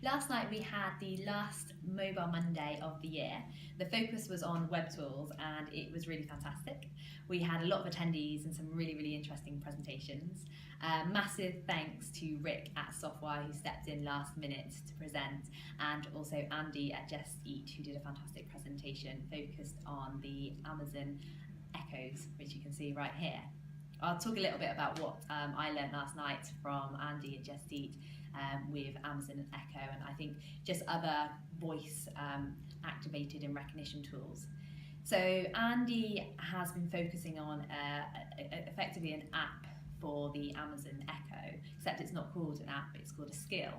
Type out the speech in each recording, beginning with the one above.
Last night we had the last Mobile Monday of the year. The focus was on web tools and it was really fantastic. We had a lot of attendees and some really interesting presentations. Massive thanks to Rick at Softwire who stepped in last minute to present, and also Andy at Just Eat who did a fantastic presentation focused on the Amazon Echoes, which you can see right here. I'll talk a little bit about what I learned last night from Andy at Just Eat with Amazon Echo, and I think just other voice activated and recognition tools. So Andy has been focusing on effectively an app for the Amazon Echo, except it's not called an app, it's called a skill.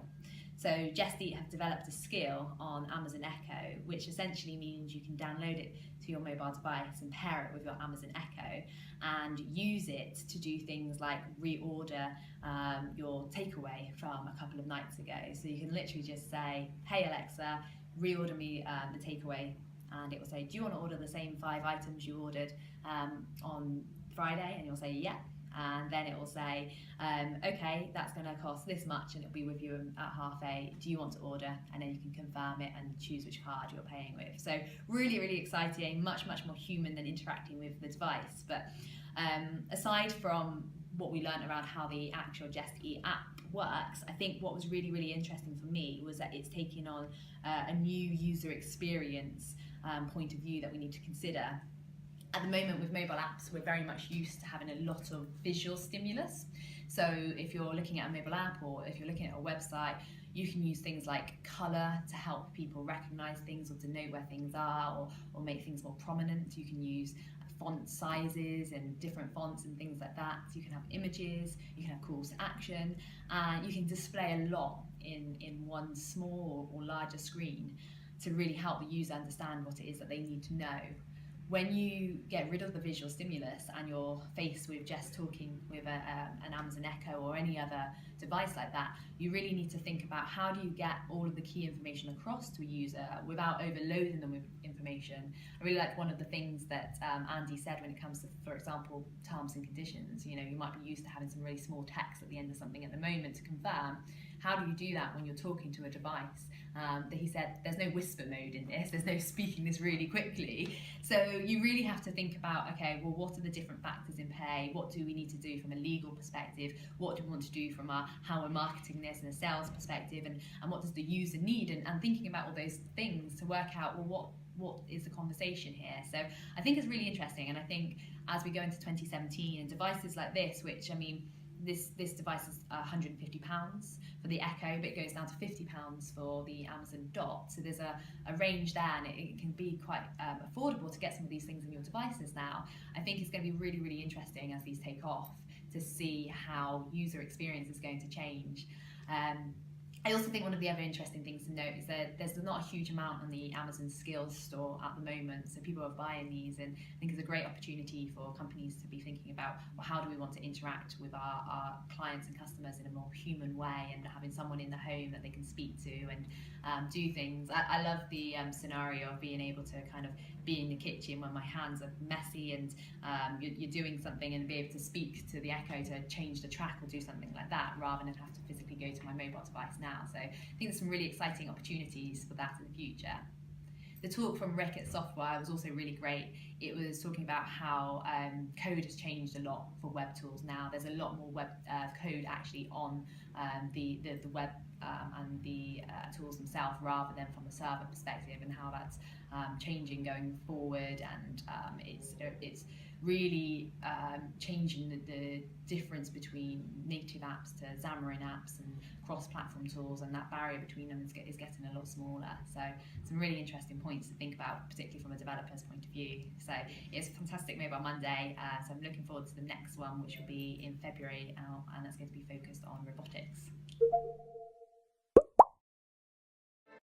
So Just Eat have developed a skill on Amazon Echo, which essentially means you can download it to your mobile device and pair it with your Amazon Echo and use it to do things like reorder your takeaway from a couple of nights ago. So you can literally just say, hey Alexa, reorder me the takeaway, and it will say, do you want to order the same 5 items you ordered on Friday? And you'll say, yeah. And then it will say, okay, that's going to cost this much and it'll be with you at 8:30. Do you want to order? And then you can confirm it and choose which card you're paying with. So really exciting, much more human than interacting with the device. But aside from what we learned around how the actual Just Eat app works, I think what was really interesting for me was that it's taking on a new user experience point of view that we need to consider. At the moment with mobile apps, we're very much used to having a lot of visual stimulus. So if you're looking at a mobile app or if you're looking at a website, you can use things like colour to help people recognise things or to know where things are, or make things more prominent. You can use font sizes and different fonts and things like that. You can have images, you can have calls to action, and you can display a lot in one small or larger screen to really help the user understand what it is that they need to know. When you get rid of the visual stimulus and you're faced with just talking with an Amazon Echo or any other device like that, you really need to think about how do you get all of the key information across to a user without overloading them with information. I really like one of the things that Andy said when it comes to, for example, terms and conditions. You know, you might be used to having some really small text at the end of something at the moment to confirm. How do you do that when you're talking to a device? He said there's no whisper mode in this, there's no speaking this really quickly. So you really have to think about, okay, well, what are the different factors in play? What do we need to do from a legal perspective? What do we want to do from how we're marketing this in a sales perspective? And what does the user need? And thinking about all those things to work out, well, what is the conversation here? So I think it's really interesting. And I think as we go into 2017 and devices like this, which, I mean, this device is £150 for the Echo, but it goes down to £50 for the Amazon Dot. So there's a range there, and it can be quite affordable to get some of these things in your devices now. I think it's going to be really interesting as these take off to see how user experience is going to change. I also think one of the other interesting things to note is that there's not a huge amount on the Amazon Skills store at the moment, so people are buying these, and I think it's a great opportunity for companies to be thinking about, well, how do we want to interact with our clients and customers in a more human way, and having someone in the home that they can speak to and do things. I love the scenario of being able to kind of be in the kitchen when my hands are messy and you're doing something, and be able to speak to the Echo to change the track or do something like that, rather than have to physically go to my mobile device now. So I think there's some really exciting opportunities for that in the future. The talk from Rick at Softwire was also really great. It was talking about how code has changed a lot for web tools now. There's a lot more web code actually on the web and the tools themselves, rather than from a server perspective, and how that's changing going forward. And it's really changing the difference between native apps to Xamarin apps and cross-platform tools, and that barrier between them is getting a lot smaller. So some really interesting points to think about, particularly from a developer's point of view. So it's a fantastic Mobile Monday, so I'm looking forward to the next one, which will be in February, and that's going to be focused on robotics.